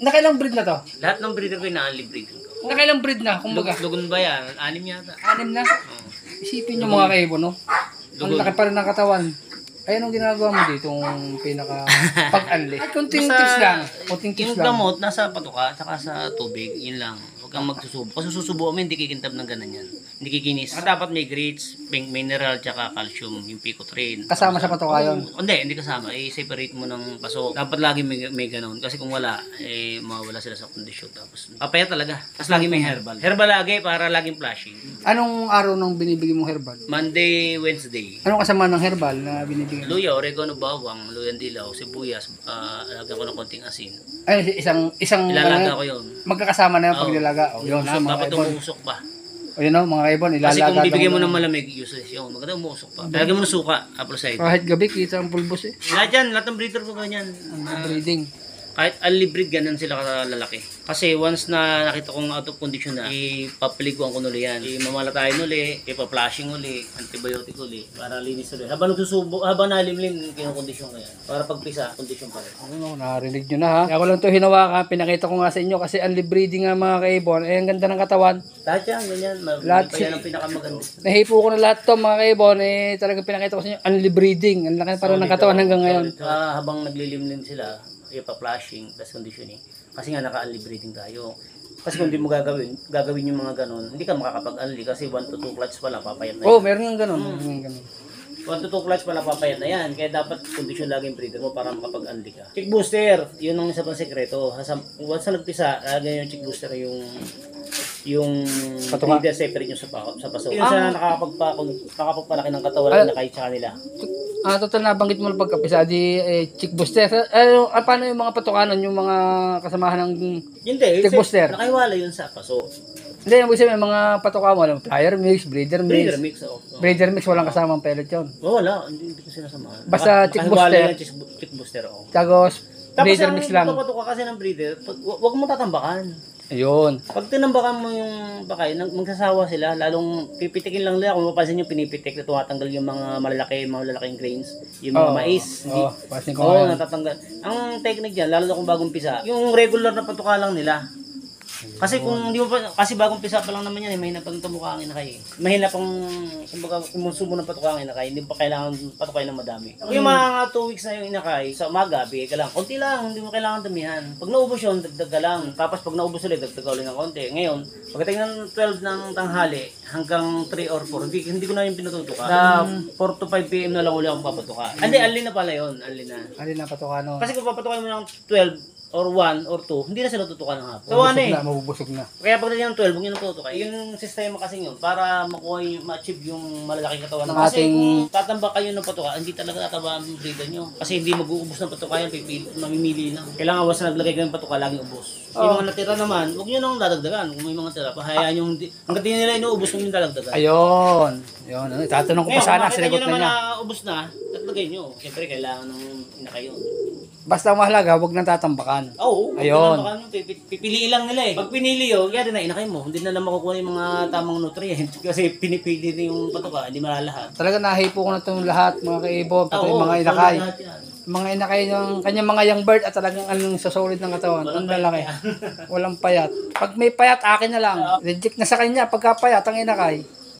Nakailang breed na to? Lahat ng breeder ko ina-unli breeder ko. Nakailang breed na, kumbaga? Lugon ba yan? 6 yata. 6 na? Isipin nyo mga kaibon, no? Ang laki pa rin ng katawan. Ay, anong ginagawa mo dito? Yung pinaka pag-unli? Ay, kunting tips lang. Kunting tips Yung lang. gamot, nasa patuka, saka sa tubig, yun lang. Huwag kang magsusubo. Kasi susubo mo, hindi kikintab ng ganan yan. Hindi kikinis. Dapat may grits, pink mineral, tsaka calcium, yung Picotrain. Kasama sa patuka yun? Hindi kasama. I-separate mo ng paso. Dapat lagi may ganon. Kasi kung wala, mawawala sila sa kondisyon. Tapos, papaya talaga. Tapos lagi may herbal. Herbal lagi para laging flashing. Anong araw nang binibigay mong herbal? Monday, Wednesday. Anong kasama ng herbal na binibigay mo? Luya, oregano, bawang, luyang dilaw, sibuyas, lagyan ko ng konting asin. Ay, isang Ilalaga ko yun. magkakasama na yung paglalaga. O, yun na, Umusok, mga dapat kaibon. umusok pa. O, yun na, mga kaibon, ilalaga. Kasi kung bibigyan mo daw ng malamig, useless yun. Maganda umusok pa. Lagyan mo ng suka, apple cider. Kahit gabi, kita ang pulbos eh. Lahat yan, lahat ng breeder ko ganyan. Ang breeding. Kahit early breed, ganun sila kalalaki. Kasi once na nakita kong out of condition na, ipapaliguan ko nuli yan. Imamalatayin uli, ipa-flashing uli, antibiotic uli, para linis ulit. Habang nagsusubo, habang nalimlim, kinokondisyon ko yan. Para pagpisa, kondisyon pa rin. Ano, narinig nyo na ha. Kaya ko lang ito hinawakan, pinakita ko nga sa inyo kasi early breeding nga mga kaibon. Eh, ang ganda ng katawan. Lahat yan, ganyan. Lahat Pa yan ang pinakamaganda. Nahipo ko na lahat to mga kaibon. Eh, talagang pinakita ko sa inyo, early breeding. Ang laki pa rin ng katawan hanggang ngayon. Habang naglilimlim sila, ipa-flashing, plus conditioning. Kasi nga naka-early breeding tayo. Kasi kung hindi mo gagawin yung mga ganun, hindi ka makakapag-early kasi 1 to 2 clutch pa lang papayat na yan. Oh, meron nga ganun. Meron nga ganun. 1 to 2 clutch pa lang papayat na yan. Kaya dapat condition lagi yung breeder mo para makapag-early ka. Chick booster, yun ang isa pang sekreto. Once na nagpisa, lagyan yung chick booster yung Patuka. breeder separate yung sa paso. Yung sa nakakapagpalaki ng katawan na kahit sa kanila. Total nabanggit mo na pagkapisa, di chick booster. Paano yung mga patukanan, yung mga kasamahan ng Hindi, chick booster? nakaiwala yun sa paso. Hindi, yung may mga patuka mo, flyer mix, breeder mix. Breeder mix, oo. Breeder mix, walang kasamang pellet yun. Wala, hindi ko sinasamahan. Basta chick booster. Chick booster, oo. Tapos, Tapos breeder ang mix lang. pagpapatuka kasi ng breeder, wag mo tatambakan. Ayun. Pag tinambakan mo yung bakay, magsasawa sila, lalong pipitikin lang nila. Kung mapapansin nyo, pinipitik na tumatanggal yung mga malalaking grains, yung mga mais. Pasin ko Oo, nga yan. natatanggal. Ang technique dyan, lalo na kung bagong pisa, yung regular na patuka lang nila. Kasi kung hindi mo pa, kasi bagong pisa pa lang naman yan, mahina pang tumukha ang inakay. Mahina pang, kumbaga, kumusubo ng patuka ang inakay, hindi pa kailangan patukay ng madami. Yung mga 2 weeks na yung inakay, sa umaga, bigay ka lang. Konti lang, hindi mo kailangan damihan. Pag naubos yun, dagdag ka lang. Tapos pag naubos ulit, dagdag ka ulit ng konti. Ngayon, pagdating ng 12 ng tanghali, hanggang 3 or 4, hindi ko na yung pinututuka. Sa 4 to 5 p.m. na lang uli akong papatuka. Hindi, alin na pala yun, alin na. Alin na patuka nun? Kasi kung papatukay mo ng 12, or 1 or 2, hindi na sila tutukan ng hapon. So, Mabubusog na. kaya pagdating ng 12, huwag nyo nang tutukan. Yung sistema kasi yun, para makuha yung, ma-achieve yung malalaking katawan. Ng Kasi ating- kung tatamba kayo ng patuka, hindi talaga tataba ang breeder nyo. Kasi hindi mag-uubos ng patuka yan, mamimili lang. Kailangan once na naglagay kayo ng patuka, laging ubos. Yung mga natira naman, huwag nyo nang dadagdagan. Kung may mga tira, pahayaan yung, hanggang di nila inuubos, huwag nyo dadagdagan. Ayun. Yun. Tatanong ko pa Ngayon, sana, kung sinagot makita na nyo niya. naman na ubos na, dagdagay nyo. Siyempre, kailangan ng inakayon. Basta mahalaga, huwag nang tatambakan. Oo, Ayun. pipiliin lang nila eh. Pag pinili yun, yari na inakay mo. Hindi na lang makukuha yung mga tamang nutrients. Kasi pinipili din yung patuka, hindi malalahat. Talaga nahipo ko na itong lahat, mga kaibon, pati Oo, mga inakay. lahat yan. Mga inakay ng kanyang mga young bird at talagang anong sa solid ng katawan. Ang lalaki. Walang payat. Pag may payat, akin na lang. Reject na sa kanya pagka payat ang inakay.